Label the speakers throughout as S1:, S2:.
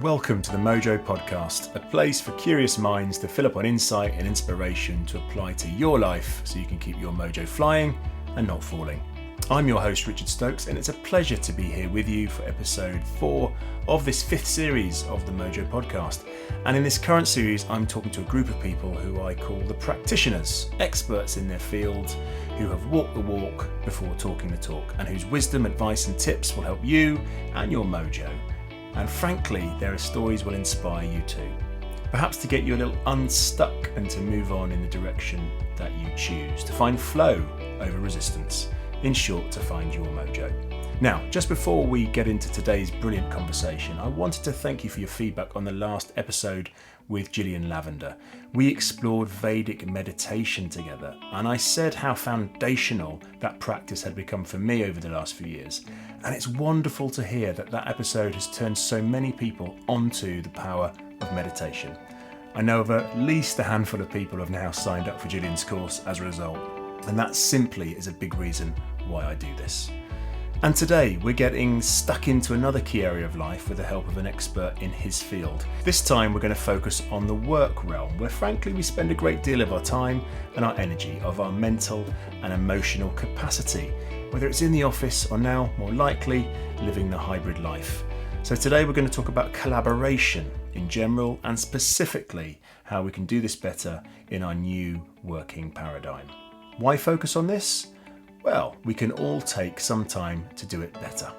S1: Welcome to the Mojo podcast, a place for curious minds to fill up on insight and inspiration to apply to your life so you can keep your mojo flying and not falling. I'm your host, Richard Stokes, and it's a pleasure to be here with you for episode 4 of this 5th series of the Mojo podcast. And in this current series, I'm talking to a group of people who I call the practitioners, experts in their field, who have walked the walk before talking the talk, and whose wisdom, advice, and tips will help you and your mojo. And frankly, their stories will inspire you too. Perhaps to get you a little unstuck and to move on in the direction that you choose, to find flow over resistance. In short, to find your mojo. Now, just before we get into today's brilliant conversation, I wanted to thank you for your feedback on the last episode with Gillian Lavender. We explored Vedic meditation together, and I said how foundational that practice had become for me over the last few years. And it's wonderful to hear that that episode has turned so many people onto the power of meditation. I know of at least a handful of people who have now signed up for Gillian's course as a result, and that simply is a big reason why I do this. And today we're getting stuck into another key area of life with the help of an expert in his field. This time we're going to focus on the work realm, where frankly we spend a great deal of our time and our energy, of our mental and emotional capacity, whether it's in the office or now, more likely, living the hybrid life. So today we're going to talk about collaboration in general and specifically how we can do this better in our new working paradigm. Why focus on this? Well, we can all take some time to do it better.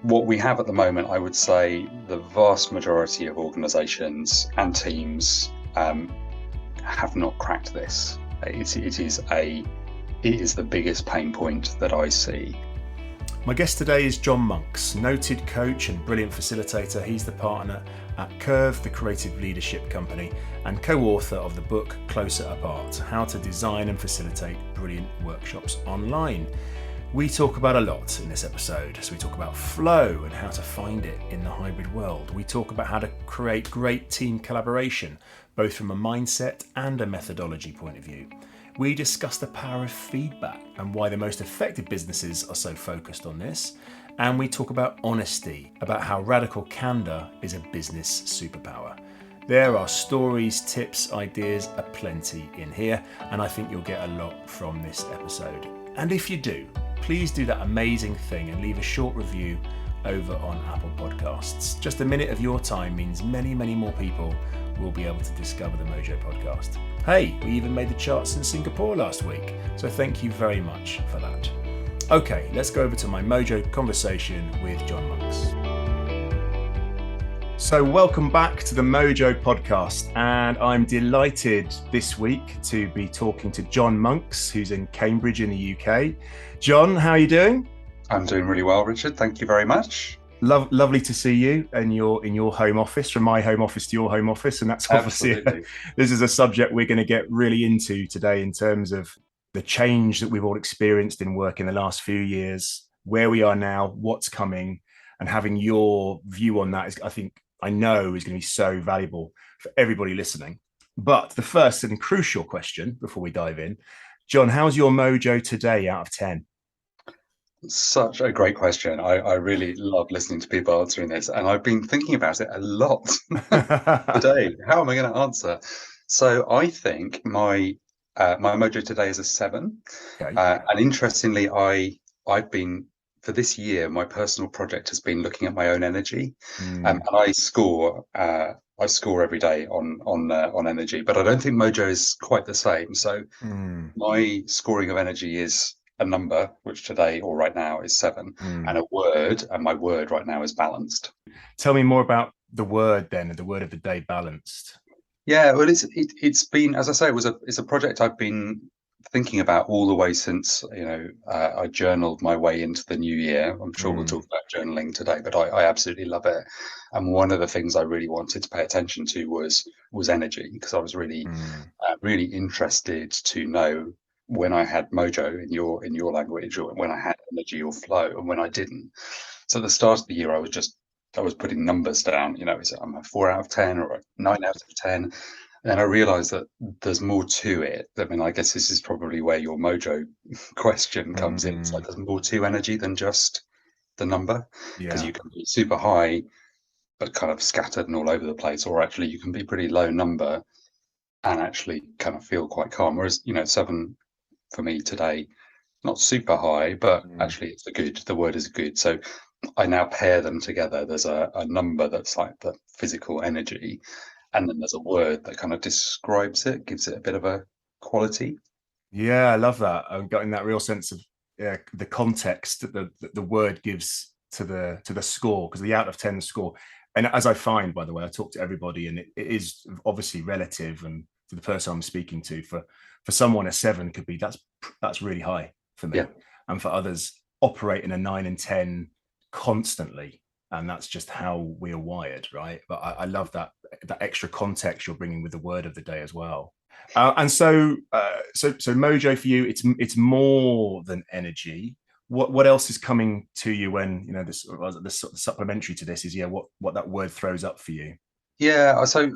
S2: What we have at the moment, I would say the vast majority of organisations and teams have not cracked this. It is the biggest pain point that I see.
S1: My guest today is John Monks, noted coach and brilliant facilitator. He's the partner at Curve, the creative leadership company, and co-author of the book Closer Apart, How to Design and Facilitate Brilliant Workshops Online. We talk about a lot in this episode. So we talk about flow and how to find it in the hybrid world. We talk about how to create great team collaboration, both from a mindset and a methodology point of view. We discuss the power of feedback and why the most effective businesses are so focused on this. And we talk about honesty, about how radical candour is a business superpower. There are stories, tips, ideas aplenty in here, and I think you'll get a lot from this episode. And if you do, please do that amazing thing and leave a short review over on Apple Podcasts. Just a minute of your time means many, many more people will be able to discover the Mojo podcast. Hey, we even made the charts in Singapore last week, so thank you very much for that. Okay, let's go over to my Mojo conversation with John Monks. So welcome back to the Mojo podcast, and I'm delighted this week to be talking to John Monks, who's in Cambridge in the UK. John, how are you doing?
S2: I'm doing really well, Richard. Thank you very much.
S1: Lovely to see you in your home office, from my home office to your home office, and that's obviously this is a subject we're going to get really into today in terms of the change that we've all experienced in work in the last few years, where we are now, what's coming, and having your view on that I know is going to be so valuable for everybody listening. But the first and crucial question before we dive in, John, how's your mojo today out of 10?
S2: Such a great question. I really love listening to people answering this, and I've been thinking about it a lot today. How am I going to answer? So I think my mojo today is a 7.
S1: Okay.
S2: And interestingly, I've been, for this year, my personal project has been looking at my own energy, and I score every day on energy, but I don't think mojo is quite the same. So my scoring of energy is a number, which today or right now is 7, and a word, and my word right now is balanced.
S1: Tell me more about the word then, the word of the day, balanced.
S2: Yeah, well, it's been, as I say, it's a project I've been thinking about all the way since I journaled my way into the new year. I'm sure we'll talk about journaling today, but I absolutely love it. And one of the things I really wanted to pay attention to was energy, because I was really really interested to know when I had mojo in your language, or when I had energy or flow, and when I didn't. So at the start of the year, I was putting numbers down. I'm a 4 out of 10 or a 9 out of 10. And I realized that there's more to it. I mean, I guess this is probably where your mojo question comes in. It's like there's more to energy than just the number, because you can be super high but kind of scattered and all over the place, or actually you can be pretty low number and actually kind of feel quite calm. Whereas, 7 for me today, not super high, but
S1: Mm.
S2: actually it's a good, the word is good. So I now pair them together. There's a number that's like the physical energy, and then there's a word that kind of describes it, gives it a bit of a quality.
S1: Yeah, I love that. I'm getting that real sense of, yeah, the context that the word gives to the score, because the out of 10 score. And as I find, by the way, I talk to everybody, and it is obviously relative, and to the person I'm speaking to, for someone a 7 could be, that's really high for
S2: Yeah.
S1: me, and for others operate in a 9 and 10 constantly, and that's just how we're wired, right? But I love that extra context you're bringing with the word of the day as well. And so Mojo, for you, it's more than energy. What else is coming to you when, this sort of supplementary to this is, yeah, what that word throws up for you?
S2: Yeah. So,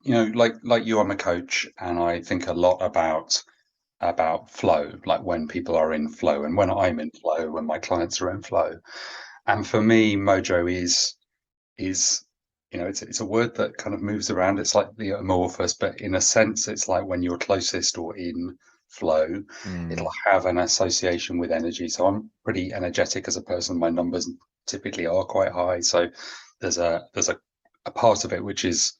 S2: like you, I'm a coach, and I think a lot about flow, like when people are in flow and when I'm in flow, when my clients are in flow. And for me, Mojo is it's a word that kind of moves around. It's like the amorphous, but in a sense it's like when you're closest or in flow, it'll
S1: Mm.
S2: have an association with energy. So I'm pretty energetic as a person. My numbers typically are quite high, so there's a part of it which is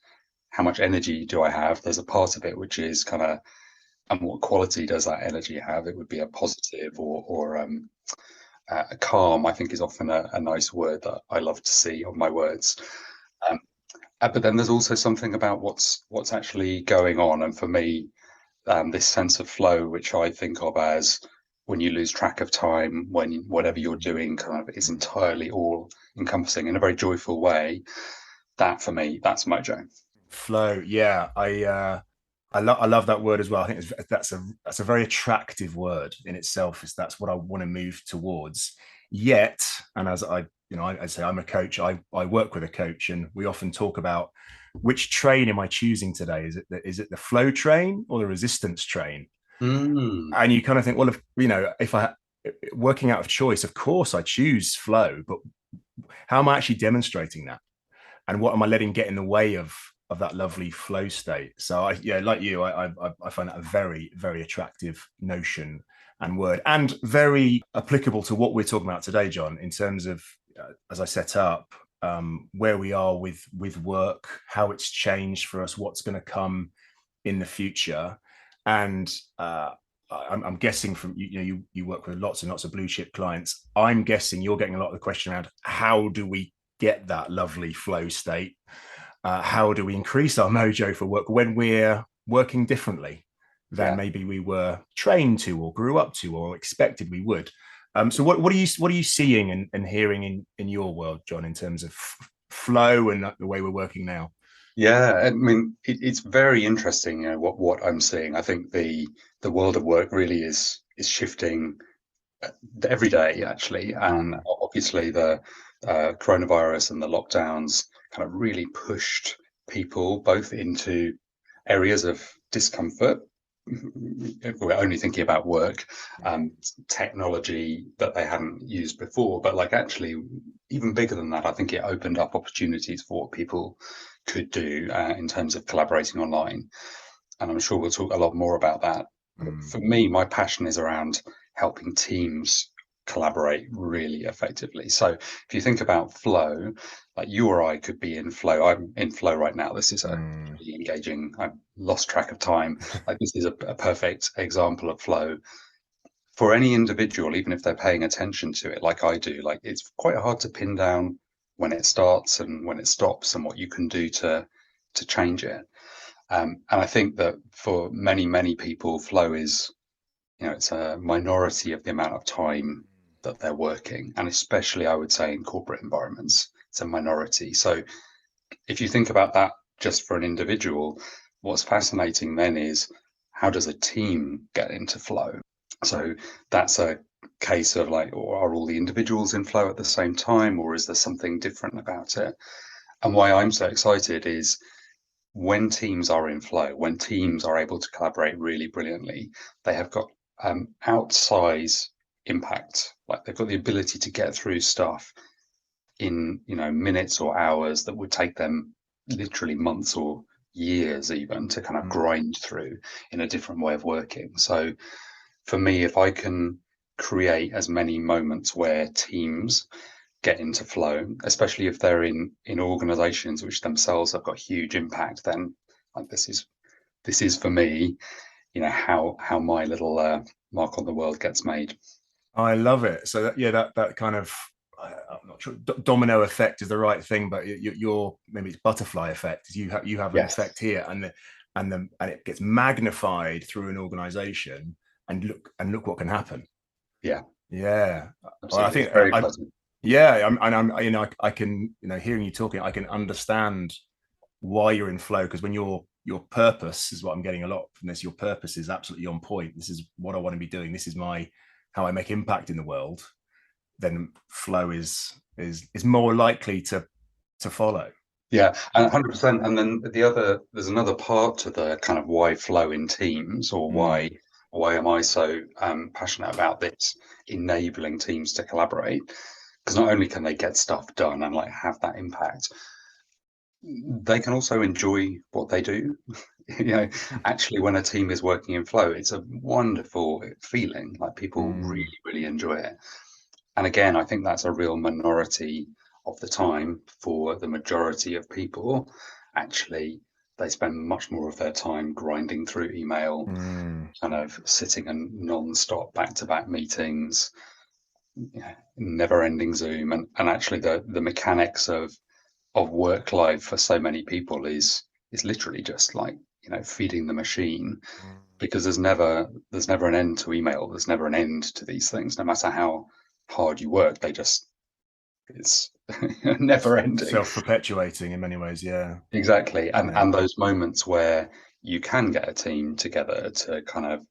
S2: how much energy do I have. There's a part of it which is kind of, and what quality does that energy have. It would be a positive or calm, I think, is often a nice word that I love to see on my words. Um, but then there's also something about what's actually going on. And for me, this sense of flow, which I think of as when you lose track of time, when whatever you're doing kind of is
S1: Mm.
S2: entirely all encompassing in a very joyful way. That for me, that's Mojo.
S1: Flow, yeah, I love that word as well. I think that's a very attractive word in itself. Is That's what I want to move towards. Yet, and as I say, I'm a coach. I work with a coach, and we often talk about, which train am I choosing today? Is it the flow train or the resistance train?
S2: Mm,
S1: And you kind of think, well, if I working out of choice, of course I choose flow, but how am I actually demonstrating that? And what am I letting get in the way of that lovely flow state? So yeah, like you, I find that a very, very attractive notion and word, and very applicable to what we're talking about today, John, in terms of, as I set up, where we are with work, how it's changed for us, what's going to come in the future. And I'm guessing from, you work with lots and lots of blue chip clients. I'm guessing you're getting a lot of the question around, how do we get that lovely flow state? How do we increase our mojo for work when we're working differently than
S2: yeah.
S1: maybe we were trained to, or grew up to, or expected we would? So what are you seeing and hearing in your world, John, in terms of flow and the way we're working now?
S2: Yeah, I mean, it's very interesting, what I'm seeing. I think the world of work really is shifting every day, actually, and
S1: Mm.
S2: obviously the coronavirus and the lockdowns kind of really pushed people both into areas of discomfort. If we're only thinking about work,
S1: Mm.
S2: technology that they hadn't used before, but like actually even bigger than that, I think it opened up opportunities for what people could do in terms of collaborating online. And I'm sure we'll talk a lot more about that. But
S1: Mm.
S2: for me, my passion is around helping teams collaborate really effectively. So if you think about flow, like you or I could be in flow. I'm in flow right now. This is a
S1: Mm.
S2: really engaging. I've lost track of time. Like this is a perfect example of flow for any individual, even if they're paying attention to it, like I do. Like it's quite hard to pin down when it starts and when it stops, and what you can do to change it. And I think that for many, many people, flow is, it's a minority of the amount of time that they're working. And especially, I would say, in corporate environments, it's a minority. So if you think about that just for an individual, what's fascinating then is how does a team get into flow? So that's a case of like, or are all the individuals in flow at the same time, or is there something different about it? And why I'm so excited is when teams are in flow, when teams are able to collaborate really brilliantly, they have got outsize impact. Like they've got the ability to get through stuff in, minutes or hours that would take them literally months or years even to kind of grind through in a different way of working. So for me, if I can create as many moments where teams get into flow, especially if they're in organizations which themselves have got huge impact, then like this is for me, how my little mark on the world gets made.
S1: I love it. So that kind of, I'm not sure domino effect is the right thing, but your maybe it's butterfly effect. Is you have an effect here, and it gets magnified through an organization, and look what can happen.
S2: Yeah.
S1: Well, I think
S2: it's very pleasant.
S1: I can, hearing you talking, I can understand why you're in flow, because when your purpose is what I'm getting a lot from this. Your purpose is absolutely on point. This is what I want to be doing. This is how I make impact in the world. Then flow is more likely to follow.
S2: Yeah, and 100%. And then there's another part to the kind of why flow in teams, or why am I so passionate about this, enabling teams to collaborate? Because not only can they get stuff done and like have that impact, they can also enjoy what they do. Actually, when a team is working in flow, it's a wonderful feeling. Like people really, really enjoy it. And again, I think that's a real minority of the time. For the majority of people, actually, they spend much more of their time grinding through email, kind of sitting in non-stop back-to-back meetings, never-ending Zoom, and actually the mechanics of work life for so many people is literally just like feeding the machine, because there's never an end to email. There's never an end to these things, no matter how hard you work. It's never ending,
S1: self-perpetuating in many ways.
S2: Exactly. And those moments where you can get a team together to kind of,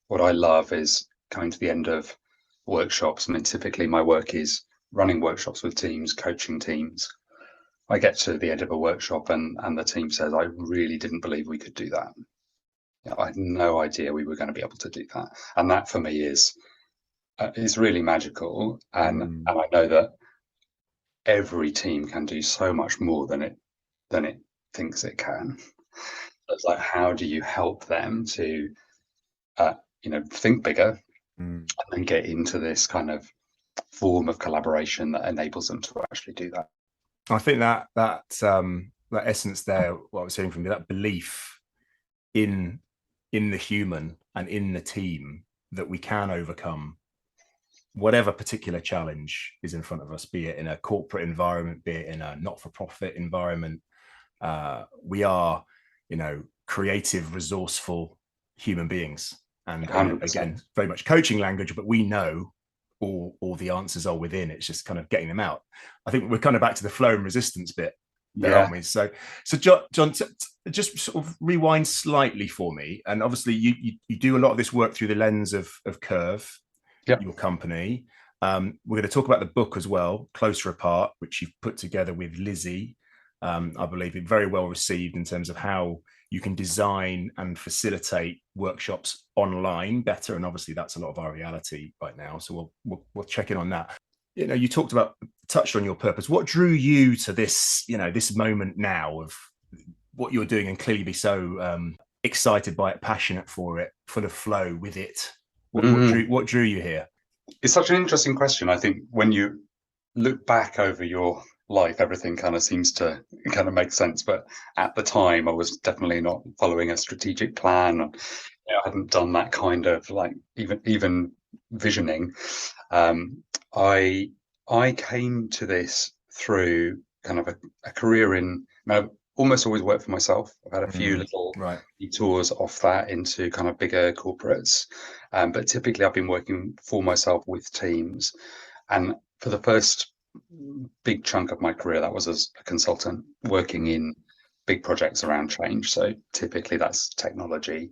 S2: what I love is coming to the end of workshops. I mean, typically my work is running workshops with teams, coaching teams. I get to the end of a workshop and the team says, I really didn't believe we could do that. I had no idea we were going to be able to do that. And that for me is really magical. And I know that every team can do so much more than it thinks it can. It's like, how do you help them to think bigger and then get into this kind of form of collaboration that enables them to actually do that?
S1: I think that essence there, what I was saying from you, that belief in the human and in the team, that we can overcome whatever particular challenge is in front of us, be it in a corporate environment, be it in a not-for-profit environment. We are, creative, resourceful human beings. And again, very much coaching language, but we know all the answers are within. It's just kind of getting them out. I think we're kind of back to the flow and resistance bit there, aren't we? So John, just sort of rewind slightly for me. And obviously you do a lot of this work through the lens of Curve, your company. We're going to talk about the book as well, Closer Apart, which you've put together with Lizzie. I believe it very well received in terms of how you can design and facilitate workshops online better. And obviously that's a lot of our reality right now. So we'll check in on that. You touched on your purpose. What drew you to this, this moment now of what you're doing, and clearly be so excited by it, passionate for it, full of flow with it? What drew you here?
S2: It's such an interesting question. I think when you look back over your life, everything kind of seems to kind of make sense. But at the time, I was definitely not following a strategic plan. I hadn't done that kind of like even visioning. I came to this through kind of a career in. I've almost always worked for myself. I've had a few little detours off that into kind of bigger corporates, but typically I've been working for myself with teams. And for the first big chunk of my career, that was as a consultant working in big projects around change. So typically that's technology.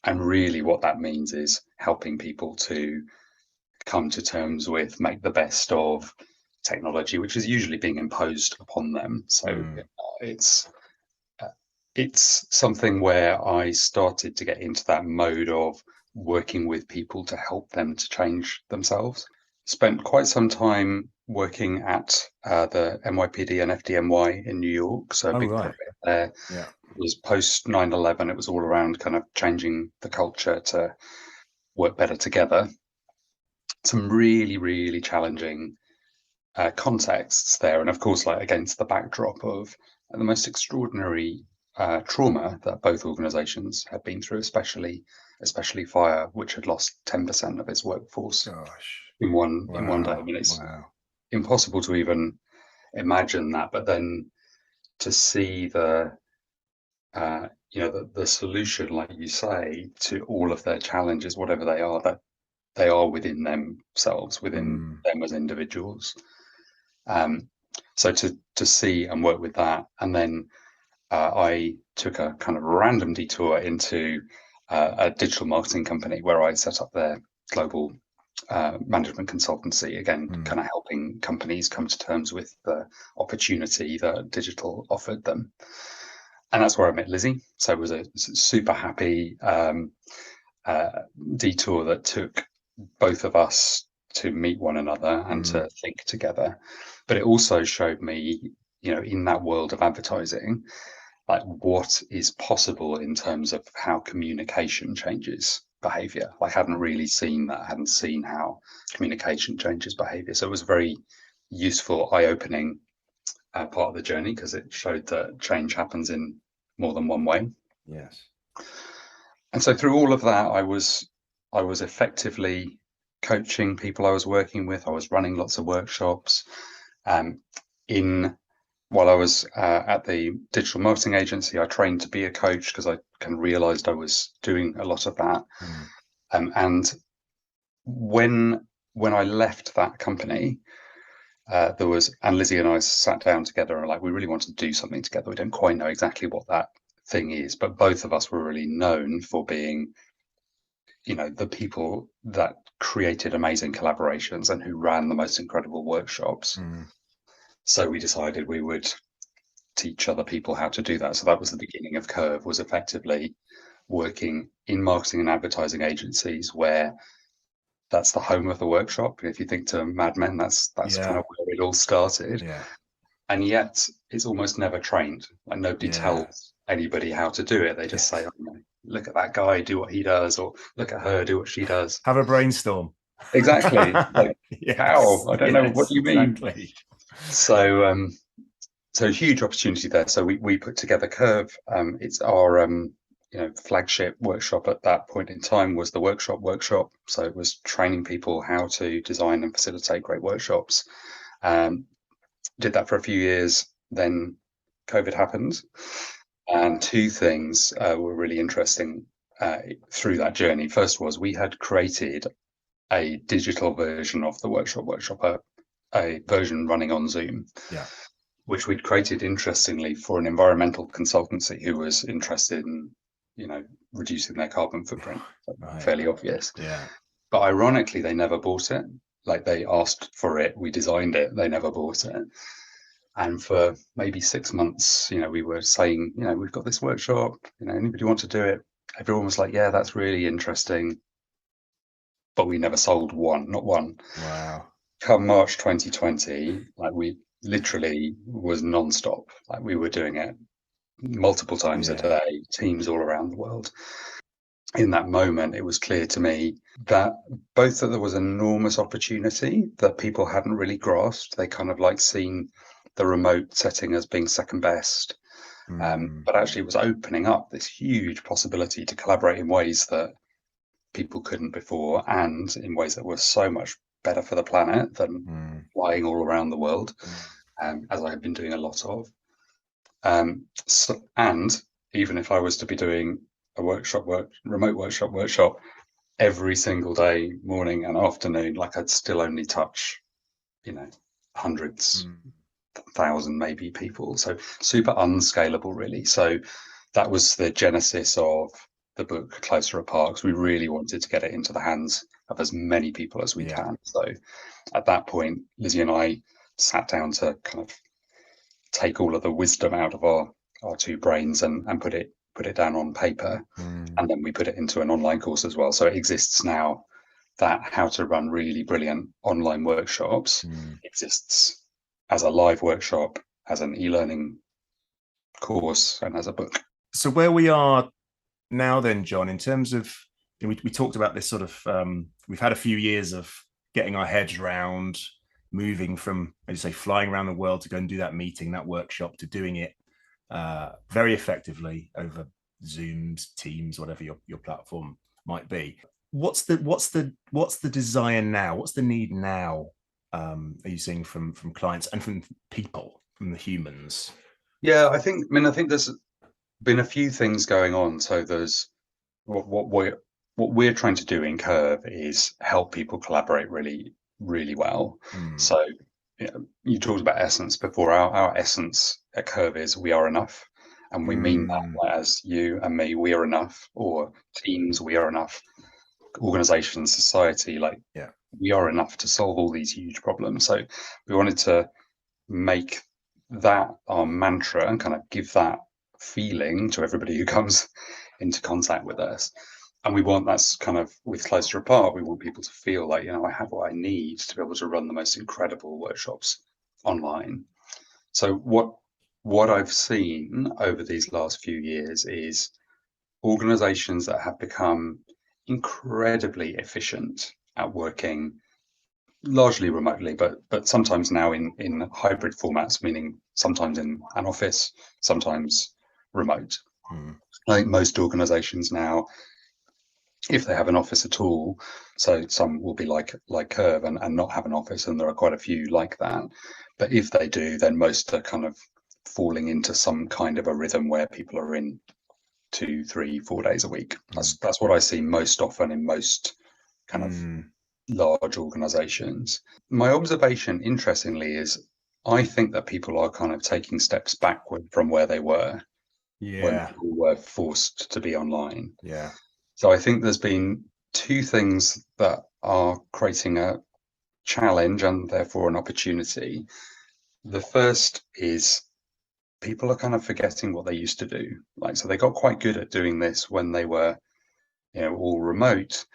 S2: And really what that means is helping people to come to terms with, make the best of technology, which is usually being imposed upon them. So it's something where I started to get into that mode of working with people to help them to change themselves. spent quite some time working at the NYPD and FDNY in New York. So a
S1: Oh,
S2: big
S1: right.
S2: project there.
S1: Yeah.
S2: It was post 9/11. It was all around kind of changing the culture to work better together. Some really, really challenging contexts there, and of course, like against the backdrop of the most extraordinary trauma that both organisations had been through, especially fire, which had lost 10% of its workforce
S1: Gosh.
S2: in one day. I
S1: Wow.
S2: mean, it's
S1: Wow.
S2: impossible to even imagine that, but then to see the solution, like you say, to all of their challenges, whatever they are, that they are within themselves, within them as individuals. So to see and work with that, and then I took a kind of random detour into a digital marketing company where I set up their global management consultancy, again, kind of helping companies come to terms with the opportunity that digital offered them. And that's where I met Lizzie. So it was a super happy detour that took both of us to meet one another and to think together. But it also showed me, in that world of advertising, like what is possible in terms of how communication changes behavior. I hadn't really seen that. I hadn't seen how communication changes behavior. So it was a very useful, eye-opening part of the journey, because it showed that change happens in more than one way.
S1: Yes.
S2: And so through all of that, I was effectively coaching people I was working with. I was running lots of workshops. While I was at the digital marketing agency, I trained to be a coach because I kind of realized I was doing a lot of that. And when I left that company, and Lizzie and I sat down together and we really want to do something together. We don't quite know exactly what that thing is, but both of us were really known for being, the people that created amazing collaborations and who ran the most incredible workshops. So we decided we would teach other people how to do that. So that was the beginning of Curve, was effectively working in marketing and advertising agencies where that's the home of the workshop. If you think to Mad Men, that's kind of where it all started.
S1: Yeah.
S2: And yet it's almost never trained. Like nobody tells anybody how to do it. They just say, look at that guy, do what he does, or look at her, do what she does.
S1: Have a brainstorm.
S2: Exactly. Like, how? I don't know. What do you mean? So huge opportunity there. So we put together Curve. It's our flagship workshop at that point in time was the workshop. So it was training people how to design and facilitate great workshops. Did that for a few years. Then COVID happened, and two things were really interesting through that journey. First was we had created a digital version of the workshop, a version running on Zoom.
S1: Yeah.
S2: Which we'd created, interestingly, for an environmental consultancy who was interested in, reducing their carbon footprint. Right. Fairly obvious.
S1: Yeah.
S2: But ironically, they never bought it. Like, they asked for it, we designed it, they never bought it. And for maybe 6 months, we were saying, we've got this workshop, anybody want to do it? Everyone was like, yeah, that's really interesting. But we never sold one, not one.
S1: Wow.
S2: Come March 2020, we literally was non-stop. Like, we were doing it multiple times a day, teams all around the world. In that moment, it was clear to me that both that there was enormous opportunity that people hadn't really grasped. They kind of seen the remote setting as being second best. But actually it was opening up this huge possibility to collaborate in ways that people couldn't before, and in ways that were so much better for the planet than flying all around the world, as I have been doing a lot of. And even if I was to be doing a remote workshop every single day, morning and afternoon, I'd still only touch, hundreds, 1,000 maybe people. So super unscalable, really. So that was the genesis of the book Closer Apart, because we really wanted to get it into the hands of as many people as we can. So at that point, Lizzie and I sat down to kind of take all of the wisdom out of our two brains and put it down on paper. And then we put it into an online course as well. So it exists now that how to run really brilliant online workshops
S1: Mm.
S2: exists as a live workshop, as an e-learning course, and as a book.
S1: So where we are now then, John, in terms of, we talked about this sort of, we've had a few years of getting our heads round, moving from, as you say, flying around the world to go and do that meeting, that workshop, to doing it very effectively over Zooms, Teams, whatever your platform might be. What's the desire now? What's the need now? Are you seeing from clients and from people, from the humans?
S2: Yeah, I think there's been a few things going on. So there's what we're trying to do in Curve is help people collaborate really, really well.
S1: Mm.
S2: So you talked about essence before. Our essence at Curve is we are enough, and we mean that
S1: Mm.
S2: as you and me, we are enough, or teams, we are enough, organizations, society, like
S1: Yeah.
S2: we are enough to solve all these huge problems. So we wanted to make that our mantra and kind of give that feeling to everybody who comes into contact with us. And we want that's kind of with Closer Apart, we want people to feel like, I have what I need to be able to run the most incredible workshops online. So what I've seen over these last few years is organizations that have become incredibly efficient at working largely remotely, but sometimes now in hybrid formats, meaning sometimes in an office, sometimes remote.
S1: Mm.
S2: I think most organizations now, if they have an office at all, so some will be like Curve and not have an office, and there are quite a few like that. But if they do, then most are kind of falling into some kind of a rhythm where people are in 2, 3, 4 days a week. That's what I see most often in most kind of
S1: Mm.
S2: large organizations. My observation, interestingly, is I think that people are kind of taking steps backward from where they were when
S1: Yeah.
S2: people were forced to be online.
S1: Yeah.
S2: So I think there's been two things that are creating a challenge and therefore an opportunity. The first is people are kind of forgetting what they used to do. Like, so they got quite good at doing this when they were, all remote.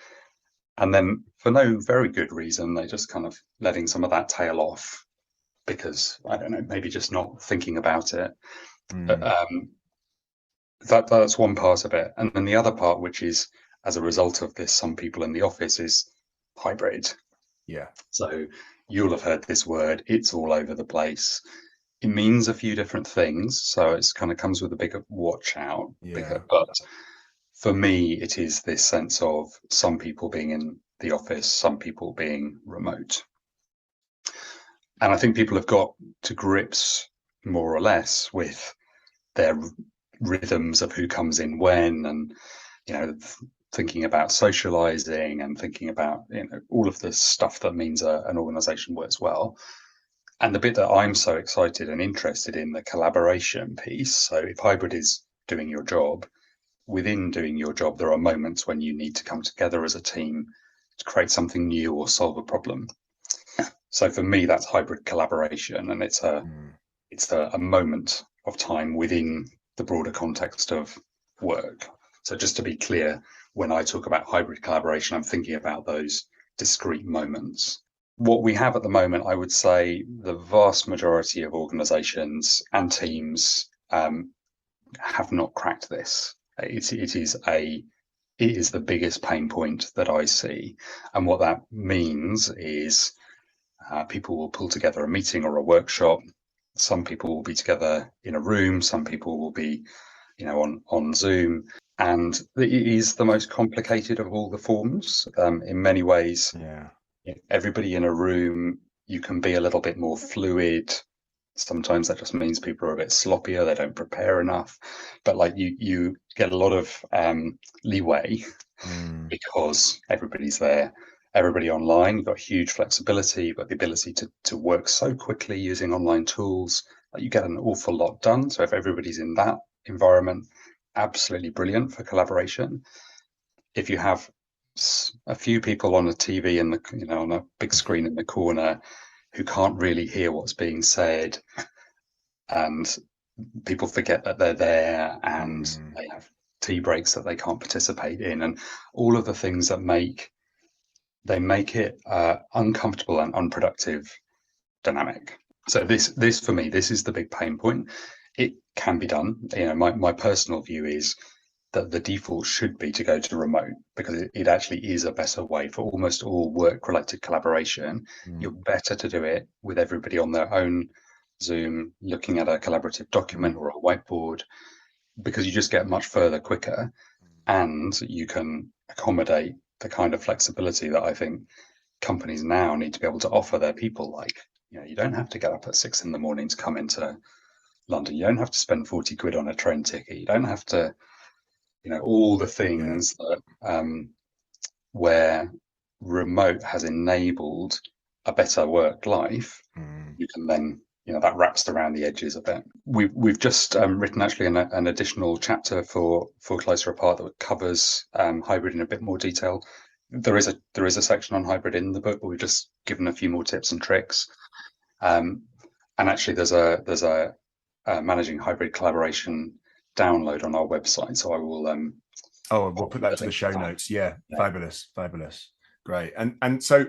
S2: And then for no very good reason, they're just kind of letting some of that tail off because, I don't know, maybe just not thinking about it.
S1: Mm.
S2: That's one part of it. And then the other part, which is as a result of this, some people in the office, is hybrid.
S1: Yeah.
S2: So you'll have heard this word, it's all over the place. It means a few different things. So it's kind of comes with a bigger watch out.
S1: Yeah.
S2: But for me, it is this sense of some people being in the office, some people being remote. And I think people have got to grips more or less with their rhythms of who comes in when, and thinking about socializing and thinking about all of the stuff that means an organization works well. And the bit that I'm so excited and interested in, the collaboration piece. So if hybrid is doing your job, within doing your job, there are moments when you need to come together as a team to create something new or solve a problem. So for me, that's hybrid collaboration, and it's a
S1: Mm.
S2: it's a moment of time within the broader context of work. So just to be clear, when I talk about hybrid collaboration, I'm thinking about those discrete moments. What we have at the moment, I would say the vast majority of organizations and teams have not cracked this. It is the biggest pain point that I see. And what that means is people will pull together a meeting or a workshop. Some people will be together in a room. Some people will be, on Zoom. And it is the most complicated of all the forms. In many ways,
S1: Yeah.
S2: everybody in a room, you can be a little bit more fluid. Sometimes that just means people are a bit sloppier. They don't prepare enough. But like you get a lot of leeway
S1: Mm.
S2: because everybody's there, everybody online. You've got huge flexibility. You've got the ability to work so quickly using online tools. You get an awful lot done. So if everybody's in that environment, absolutely brilliant for collaboration. If you have a few people on a TV in the on a big screen in the corner who can't really hear what's being said, and people forget that they're there, and
S1: Mm.
S2: they have tea breaks that they can't participate in, and all of the things that make they make it uncomfortable and unproductive dynamic. So this for me, this is the big pain point. It can be done. My personal view is that the default should be to go to remote, because it actually is a better way for almost all work-related collaboration. You're better to do it with everybody on their own Zoom, looking at a collaborative document or a whiteboard, because you just get much further quicker, and you can accommodate the kind of flexibility that I think companies now need to be able to offer their people. Like, you don't have to get up at 6 a.m. to come into London. You don't have to spend 40 quid on a train ticket. You don't have to, all the things that where remote has enabled a better work life. You can then, that wraps around the edges a bit. We've just written actually an additional chapter for Closer Apart that covers hybrid in a bit more detail. There is a section on hybrid in the book, but we've just given a few more tips and tricks. And actually, there's a managing hybrid collaboration download on our website. So I will.
S1: We'll put that to the show notes. Yeah. Fabulous. Great. And so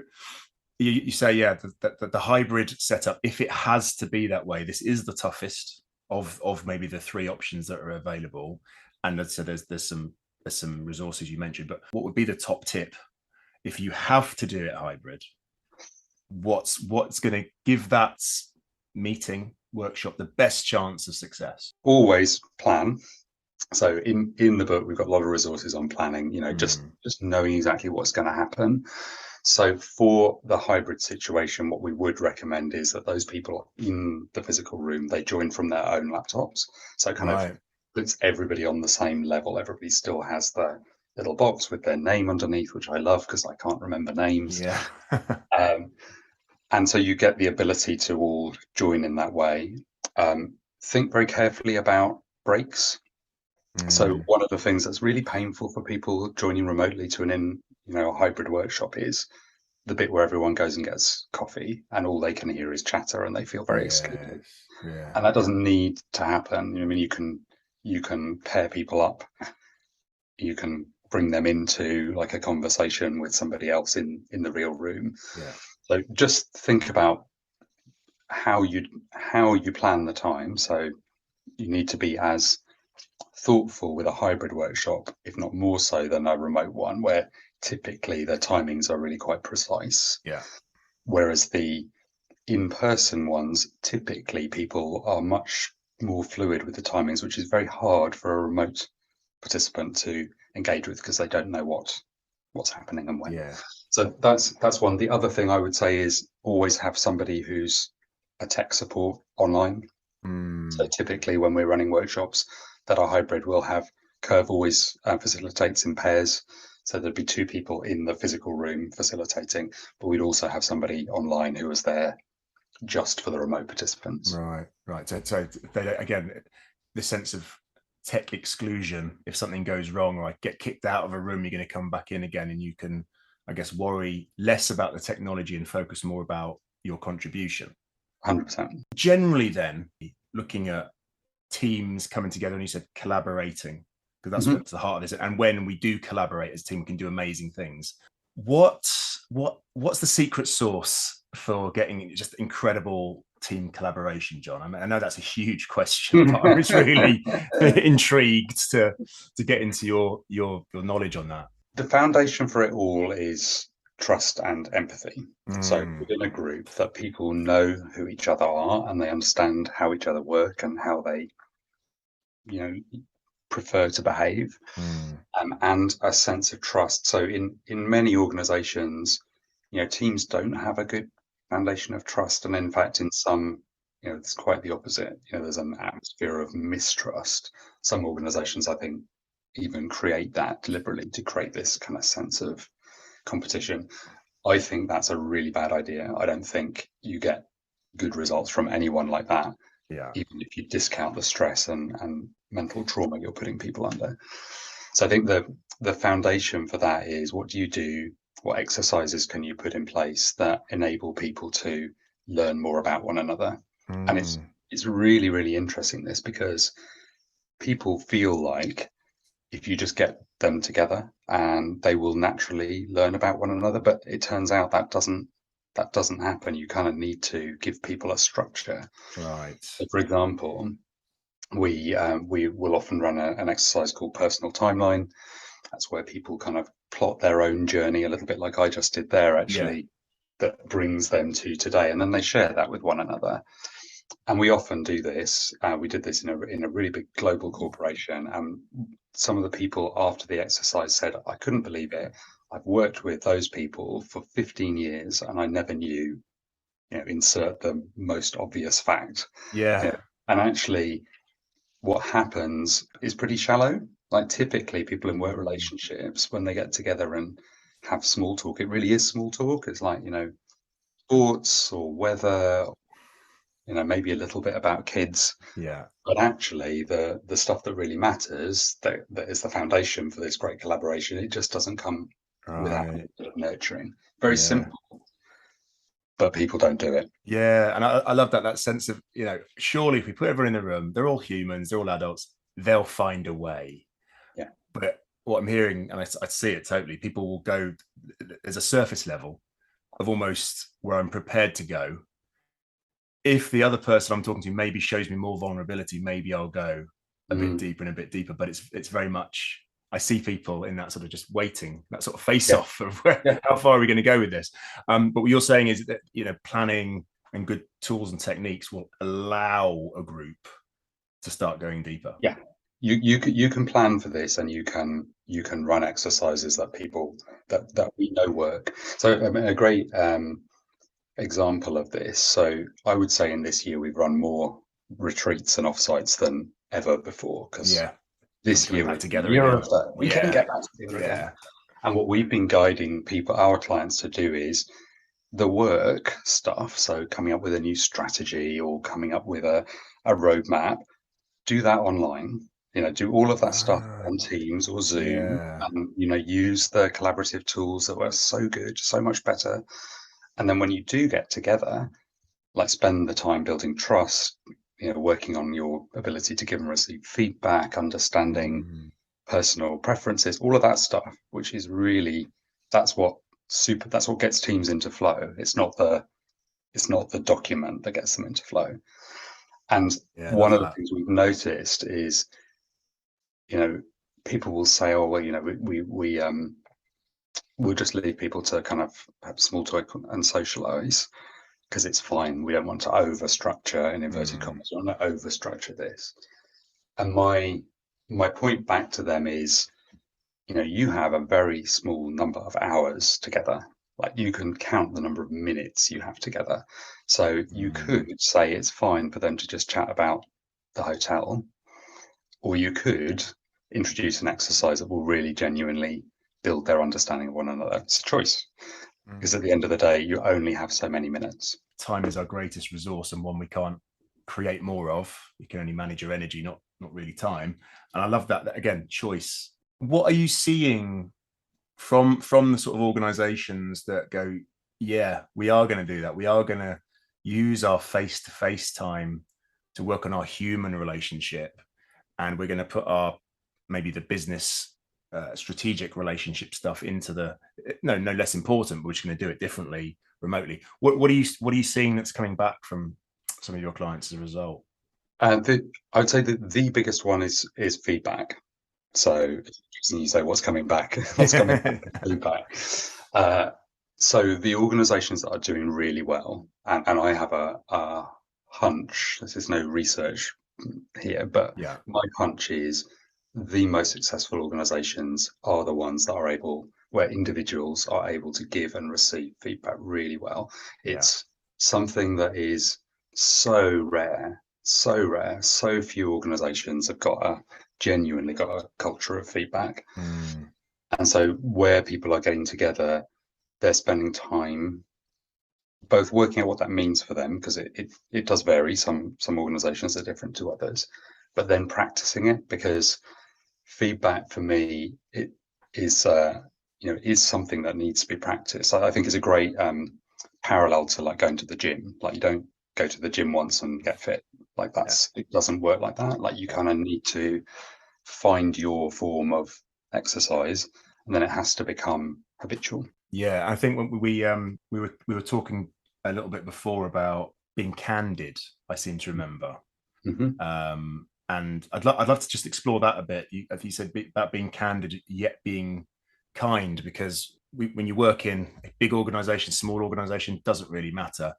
S1: you say, the hybrid setup, if it has to be that way, this is the toughest of maybe the three options that are available. And so there's some resources you mentioned, but what would be the top tip if you have to do it hybrid? What's going to give that meeting workshop the best chance of success?
S2: Always plan. So in the book, we've got a lot of resources on planning, just knowing exactly what's going to happen. So for the hybrid situation, what we would recommend is that those people in the physical room, they join from their own laptops. So kind of puts everybody on the same level. Everybody still has the little box with their name underneath, which I love because I can't remember names.
S1: Yeah.
S2: And so you get the ability to all join in that way. Think very carefully about breaks. So one of the things that's really painful for people joining remotely to a hybrid workshop is the bit where everyone goes and gets coffee and all they can hear is chatter and they feel very excluded. And that doesn't need to happen. You can pair people up. You can bring them into like a conversation with somebody else in the real room. So just think about how you plan the time. So you need to be as thoughtful with a hybrid workshop, if not more so than a remote one, where typically the timings are really quite precise. Whereas the in-person ones, typically people are much more fluid with the timings, which is very hard for a remote participant to engage with because they don't know what's happening and when. So that's one. The other thing I would say is always have somebody who's a tech support online. So typically when we're running workshops that are hybrid, we'll have Curve always facilitates in pairs. So there'd be two people in the physical room facilitating, but we'd also have somebody online who was there just for the remote participants.
S1: Right. So they don't, again, the sense of tech exclusion. If something goes wrong or I get kicked out of a room, you're going to come back in again, and you can, I guess, worry less about the technology and focus more about your contribution.
S2: 100%.
S1: Generally, then, looking at teams coming together, and you said collaborating, because that's what's the heart of this. And when we do collaborate as a team, we can do amazing things. What's the secret sauce for getting just incredible team collaboration, John? I mean, I know that's a huge question, but I was really intrigued to get into your knowledge on that.
S2: The foundation for it all is trust and empathy. So within a group, that people know who each other are and they understand how each other work and how they, prefer to behave, and a sense of trust. So in many organizations, teams don't have a good foundation of trust, and in fact, in some, it's quite the opposite. There's an atmosphere of mistrust. Some organizations, I think, even create that deliberately to create this kind of sense of competition. I think that's a really bad idea. I don't think you get good results from anyone like that. Even if you discount the stress and mental trauma you're putting people under. So I think the foundation for that is, what do you do? What exercises can you put in place that enable people to learn more about one another? And it's really, really interesting, this, because people feel like if you just get them together, and they will naturally learn about one another. But it turns out that doesn't happen. You kind of need to give people a structure.
S1: Right.
S2: So for example, we will often run an exercise called personal timeline. That's where people kind of plot their own journey, a little bit like I just did there,
S1: Yeah.
S2: actually, that brings them to today, and then they share that with one another. And we often do this. We did this in a really big global corporation, and some of the people after the exercise said, "I couldn't believe it. I've worked with those people for 15 years, and I never knew." Insert the most obvious fact.
S1: Yeah.
S2: And actually, what happens is pretty shallow. Like typically, people in work
S1: Mm,
S2: relationships, when they get together and have small talk, it really is small talk. It's like sports or weather, maybe a little bit about kids.
S1: yeah.
S2: But actually, the stuff that really matters, that is the foundation for this great collaboration, it just doesn't come without a
S1: Right.
S2: bit of nurturing. Very
S1: Yeah.
S2: simple, but people don't do it.
S1: Yeah. And I love that sense of, surely if we put everyone in the room, they're all humans, they're all adults, they'll find a way.
S2: Yeah.
S1: But what I'm hearing, and I see it totally, people will go, there's a surface level of almost where I'm prepared to go. If the other person I'm talking to maybe shows me more vulnerability, maybe I'll go a bit
S2: Mm,
S1: deeper and a bit deeper. But it's very much, I see people in that sort of just waiting, that sort of face
S2: yeah.
S1: off of where,
S2: Yeah.
S1: how far are we going to go with this? But what you're saying is that planning and good tools and techniques will allow a group to start going deeper.
S2: Yeah. You can plan for this, and you can run exercises that we know work. So a great example of this. So I would say in this year we've run more retreats and offsites than ever before, because
S1: Yeah, everyone's
S2: this
S1: coming
S2: year
S1: back
S2: was the
S1: together
S2: year
S1: again.
S2: of that. We can
S1: Yeah,
S2: get back together again.
S1: yeah.
S2: And what we've been guiding our clients to do is the work stuff. So coming up with a new strategy or coming up with a roadmap, do that online. Do all of that stuff
S1: Ah,
S2: on Teams or Zoom,
S1: yeah.
S2: and use the collaborative tools that were so good, so much better. And then when you do get together, like spend the time building trust, working on your ability to give and receive feedback, understanding
S1: Mm,
S2: personal preferences, all of that stuff, which is really that's what gets teams into flow. It's not the document that gets them into flow. And
S1: yeah, I
S2: one
S1: love
S2: of the
S1: that.
S2: things we've noticed is, people will say, "Oh, well, we'll just leave people to kind of have small talk and socialize because it's fine. We don't want to overstructure, in inverted
S1: Mm,
S2: commas. We don't want to overstructure this." And my point back to them is, you have a very small number of hours together. Like you can count the number of minutes you have together. So you
S1: mm,
S2: could say it's fine for them to just chat about the hotel, or you could introduce an exercise that will really genuinely build their understanding of one another. It's a choice, because at
S1: mm.
S2: the end of the day, you only have so many minutes.
S1: Time is our greatest resource and one we can't create more of. You can only manage your energy, not really time. And I love that again, choice. What are you seeing from the sort of organizations that go, yeah, we are going to do that. We are going to use our face-to-face time to work on our human relationship, and we're going to put our maybe the business strategic relationship stuff into the no less important, but we're just going to do it differently remotely. What are you seeing that's coming back from some of your clients as a result?
S2: I would say that the biggest one is feedback. So you say what's coming back, what's coming back is feedback. Uh, so the organizations that are doing really well, and I have a hunch, this is no research here, but
S1: Yeah,
S2: my hunch is the most successful organizations are the ones that are able, where individuals are able to give and receive feedback really well.
S1: yeah.
S2: It's something that is so rare, so rare. So few organizations have genuinely got a culture of feedback.
S1: Mm,
S2: And so where people are getting together, they're spending time both working out what that means for them, because it does vary. Some organizations are different to others, but then practicing it, because feedback for me, it is is something that needs to be practiced. I think it's a great parallel to like going to the gym. Like you don't go to the gym once and get fit. Like
S1: yeah,
S2: it doesn't work like that. Like you
S1: yeah.
S2: kind of need to find your form of exercise, and then it has to become habitual.
S1: Yeah, I think when we were talking a little bit before about being candid. I seem to remember, and I'd love to just explore that a bit. As you said, about being candid yet being kind, because when you work in a big organization, small organization, doesn't really matter.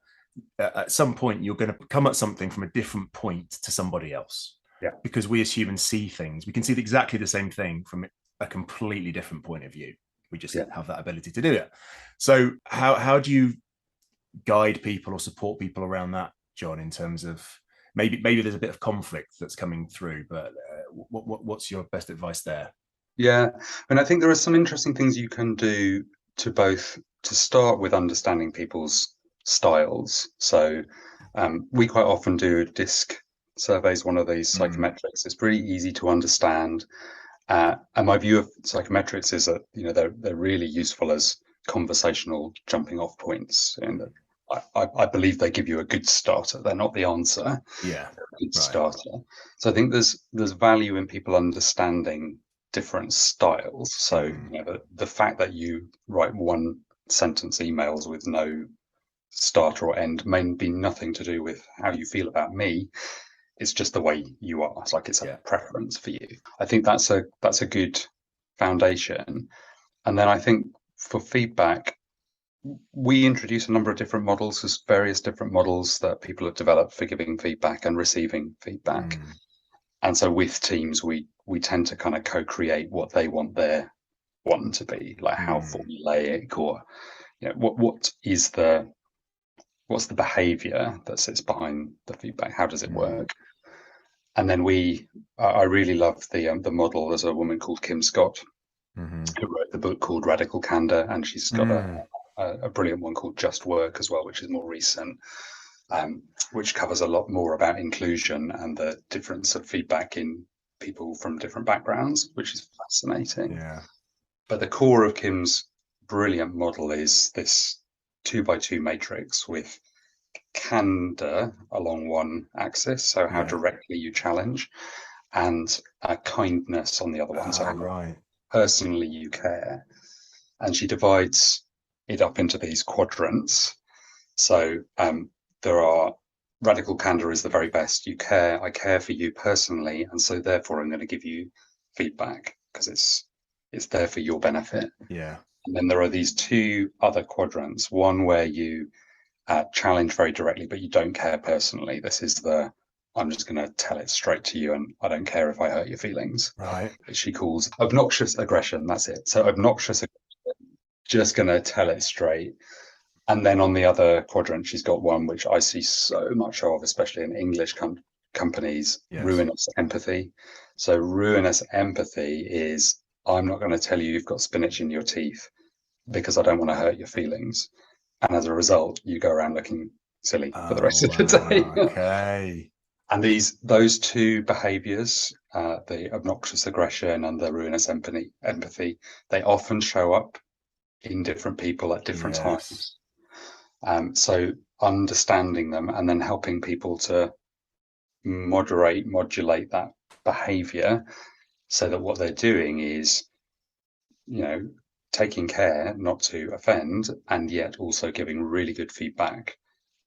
S1: At some point, you're going to come at something from a different point to somebody else.
S2: Yeah.
S1: Because we as humans see things, we can see exactly the same thing from a completely different point of view. We just have that ability to do it. So how do you guide people or support people around that, John, in terms of maybe there's a bit of conflict that's coming through, but what's your best advice there?
S2: Yeah, and I think there are some interesting things you can do to start with understanding people's styles. So we quite often do DISC surveys, one of these psychometrics. It's pretty easy to understand. And my view of psychometrics is that they're really useful as conversational jumping off points, and I believe they give you a good starter. They're not the answer.
S1: Yeah,
S2: they're a good starter. So I think there's value in people understanding different styles. So the fact that you write one sentence emails with no start or end may be nothing to do with how you feel about me. It's just the way you are. It's like it's a preference for you. I think that's a good foundation. And then I think for feedback, we introduce a number of different models. There's various different models that people have developed for giving feedback and receiving feedback. And so with teams, we tend to kind of co-create what they want their one to be, like how formulaic, or what's the behavior that sits behind the feedback? How does it work? And then I really love the model. There's a woman called Kim Scott who wrote the book called Radical Candor, and she's got a brilliant one called Just Work as well, which is more recent, which covers a lot more about inclusion and the difference of feedback in people from different backgrounds, which is fascinating.
S1: Yeah.
S2: But the core of Kim's brilliant model is this 2x2 matrix with candor along one axis, so how directly you challenge, and kindness on the other one, so how personally you care. And she divides it up into these quadrants. So there are radical candor is the very best. You care, I care for you personally, and so therefore I'm going to give you feedback because it's there for your benefit.
S1: Yeah.
S2: And then there are these two other quadrants, one where you challenge very directly, but you don't care personally. This is I'm just going to tell it straight to you, and I don't care if I hurt your feelings.
S1: Right.
S2: She calls obnoxious aggression. That's it. So obnoxious aggression, just going to tell it straight. And then on the other quadrant, she's got one which I see so much of, especially in English companies, ruinous empathy. So ruinous empathy is, I'm not going to tell you you've got spinach in your teeth because I don't want to hurt your feelings. And as a result, you go around looking silly for the rest of the day.
S1: Okay.
S2: And those two behaviors, the obnoxious aggression and the ruinous empathy, they often show up in different people at different times. So understanding them and then helping people to modulate that behavior so that what they're doing is, taking care not to offend, and yet also giving really good feedback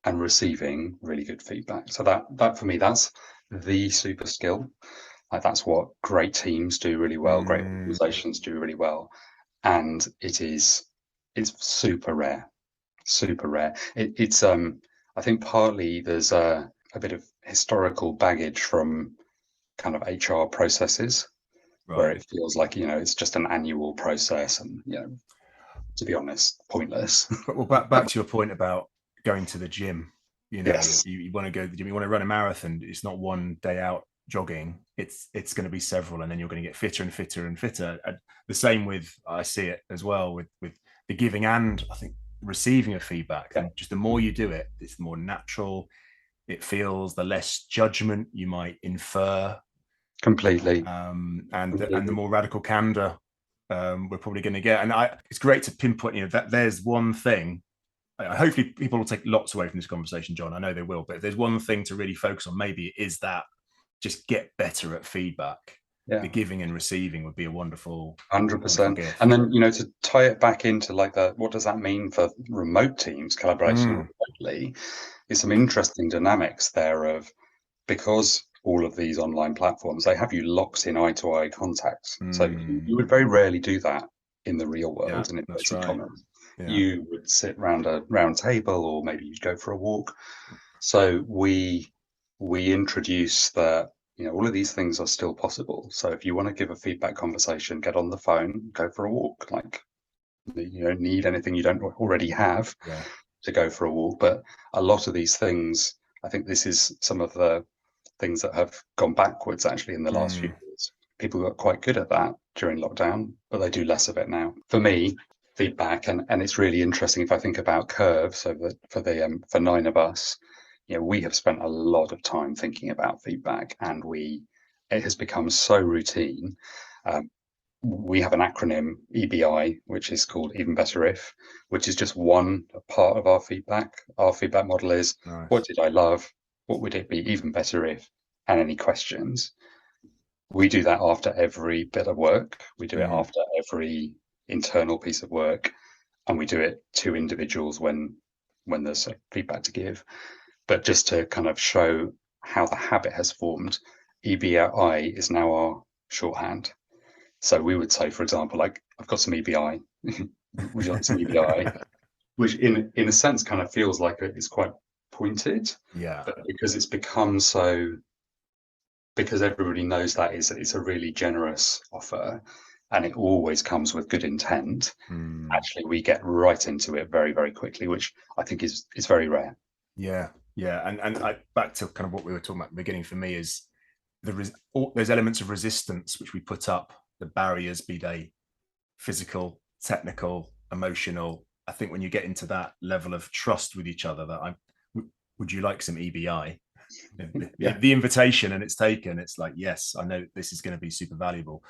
S2: and receiving really good feedback. So that for me, that's the super skill. Like that's what great teams do really well, great organizations do really well. And it's super rare. It's I think partly there's a bit of historical baggage from kind of HR processes where it feels like it's just an annual process, and to be honest, pointless.
S1: Well, back to your point about going to the gym.
S2: Yes.
S1: You want to go to the gym, you want to run a marathon. It's not one day out jogging. It's going to be several, and then you're going to get fitter and fitter and fitter. And the same with, I see it as well with the giving and I think receiving of feedback. And just the more you do it, it's the more natural it feels, the less judgment you might infer.
S2: Completely.
S1: And the more radical candor we're probably going to get. And it's great to pinpoint, that there's one thing. Hopefully people will take lots away from this conversation, John. I know they will, but if there's one thing to really focus on, maybe it is that just get better at feedback. the giving and receiving would be a wonderful
S2: 100%.
S1: gift.
S2: And then, to tie it back into like what does that mean for remote teams collaborating remotely? There's some interesting dynamics there of, because all of these online platforms, they have you locked in eye-to-eye contact. So you would very rarely do that in the real world, in inverted commas. You would sit around a round table, or maybe you'd go for a walk. So we introduce that, all of these things are still possible. So if you want to give a feedback conversation, get on the phone, go for a walk. Like, you don't need anything you don't already have to go for a walk. But a lot of these things, I think this is some of the things that have gone backwards actually in the last few years. People got quite good at that during lockdown, but they do less of it now. For me, feedback, and it's really interesting if I think about Curve. So that for 9 of us, we have spent a lot of time thinking about feedback, and it has become so routine. We have an acronym, EBI, which is called Even Better If, which is just one part of our feedback. Our feedback model is, what did I love? What would it be even better if? And any questions. We do that after every bit of work. We do it after every internal piece of work, and we do it to individuals when there's feedback to give. But just to kind of show how the habit has formed, EBI is now our shorthand. So we would say, for example, like, I've got some EBI. Would you like some EBI? Which in a sense kind of feels like it's quite pointed. But because it's become because everybody knows that it's a really generous offer, and it always comes with good intent, actually we get right into it very, very quickly, which I think is very rare.
S1: And back to kind of what we were talking about at the beginning, for me, is there's elements of resistance which we put up, the barriers, be they physical, technical, emotional. I think when you get into that level of trust with each other, that would you like some EBI? The invitation, and it's taken. It's like, yes, I know this is going to be super valuable.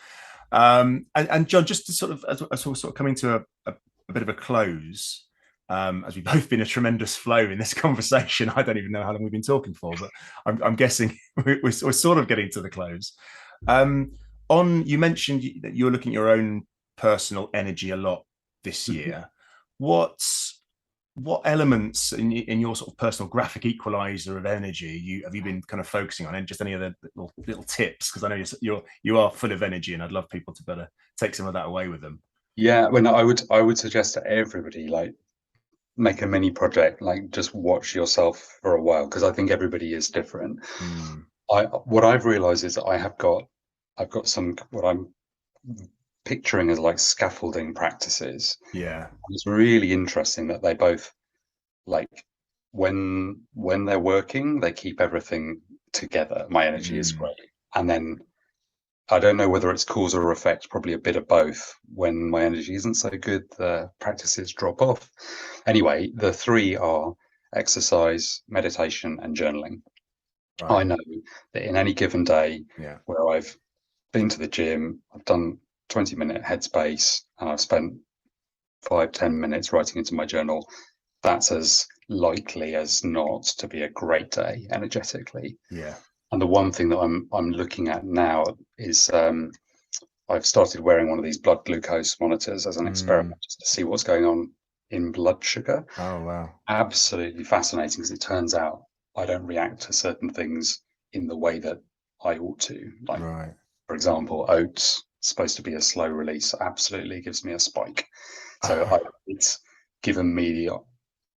S1: And John, just to sort of, as we're sort of coming to a bit of a close, as we've both been a tremendous flow in this conversation. I don't even know how long we've been talking for, but I'm guessing we're sort of getting to the close. You mentioned that you're looking at your own personal energy a lot this year. What elements in your sort of personal graphic equalizer of energy have you been kind of focusing on, and just any other little tips? Because I know you are full of energy, and I'd love people to better take some of that away with them.
S2: Yeah, when I would suggest to everybody, like, make a mini project, like just watch yourself for a while, because I think everybody is different. What I've realized is that I've got some, what I'm picturing as like scaffolding practices. It's really interesting that they both, like, when they're working, they keep everything together. My energy is great. And then I don't know whether it's cause or effect, probably a bit of both. When my energy isn't so good, the practices drop off. Anyway, the 3 are exercise, meditation, and journaling. I know that in any given day where I've been to the gym, I've done 20-minute headspace, and I've spent 5-10 minutes writing into my journal, that's as likely as not to be a great day energetically. And the one thing that I'm looking at now is I've started wearing one of these blood glucose monitors as an experiment, just to see what's going on in blood sugar.
S1: Oh, wow.
S2: Absolutely fascinating, because it turns out I don't react to certain things in the way that I ought to. Like, for example, oats, supposed to be a slow release, absolutely gives me a spike. So it's given me the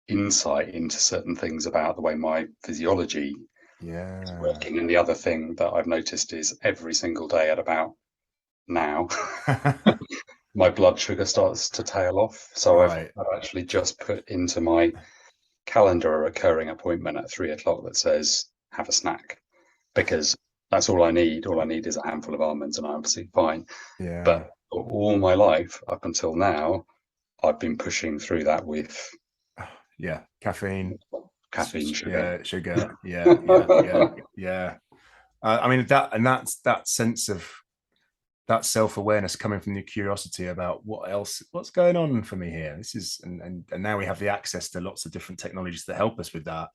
S2: insight into certain things about the way my physiology is working. And the other thing that I've noticed is every single day at about now, my blood sugar starts to tail off. So I've actually just put into my calendar a recurring appointment at 3 o'clock that says, have a snack, because that's all I need. All I need is a handful of almonds, and I'm absolutely fine. But all my life up until now, I've been pushing through that with
S1: caffeine,
S2: sugar.
S1: I mean, that sense of that self-awareness coming from the curiosity about what's going on for me here. This is, and now we have the access to lots of different technologies that help us with that.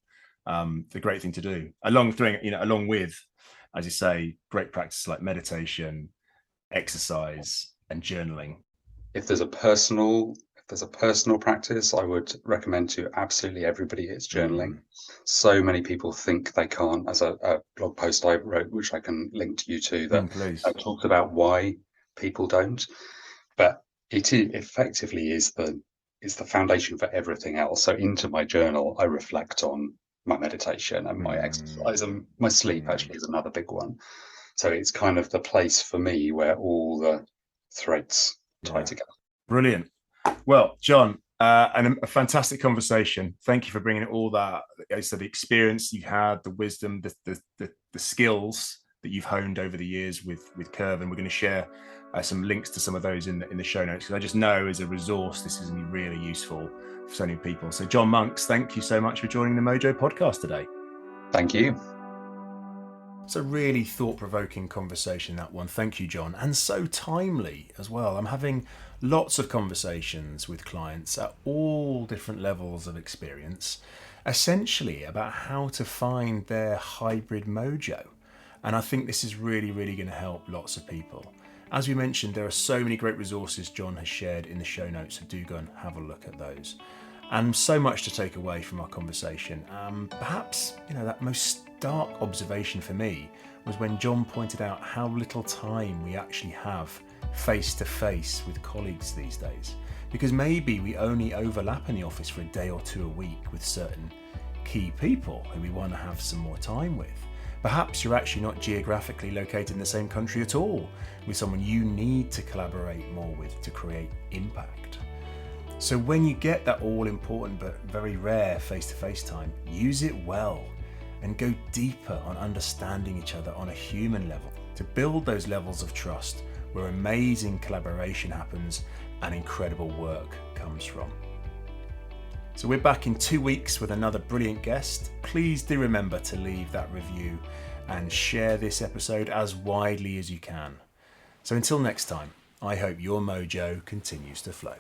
S1: The great thing to do, along with as you say, great practices like meditation, exercise, and journaling.
S2: If there's a personal practice, I would recommend to absolutely everybody, it's journaling. So many people think they can't. As a blog post I wrote, which I can link to you to, that talks about why people don't. But it effectively is the foundation for everything else. So into my journal, I reflect on my meditation and my exercise, and my sleep actually is another big one. So it's kind of the place for me where all the threads tie together.
S1: Brilliant. Well, John, and a fantastic conversation. Thank you for bringing all that. So the experience you had, the wisdom, the skills that you've honed over the years with Curve, and we're going to share some links to some of those in the show notes, because I just know as a resource this is going to be really useful for so many people. So John Monks, thank you so much for joining the Mojo podcast today.
S2: Thank you.
S1: It's a really thought-provoking conversation, that one. Thank you, John. And so timely as well. I'm having lots of conversations with clients at all different levels of experience, essentially about how to find their hybrid mojo. And I think this is really, really going to help lots of people. As we mentioned, there are so many great resources John has shared in the show notes, so do go and have a look at those. And so much to take away from our conversation. Perhaps, that most stark observation for me was when John pointed out how little time we actually have face-to-face with colleagues these days. Because maybe we only overlap in the office for a day or two a week with certain key people who we want to have some more time with. Perhaps you're actually not geographically located in the same country at all, with someone you need to collaborate more with to create impact. So when you get that all-important but very rare face-to-face time, use it well and go deeper on understanding each other on a human level to build those levels of trust where amazing collaboration happens and incredible work comes from. So we're back in 2 weeks with another brilliant guest. Please do remember to leave that review and share this episode as widely as you can. So until next time, I hope your mojo continues to flow.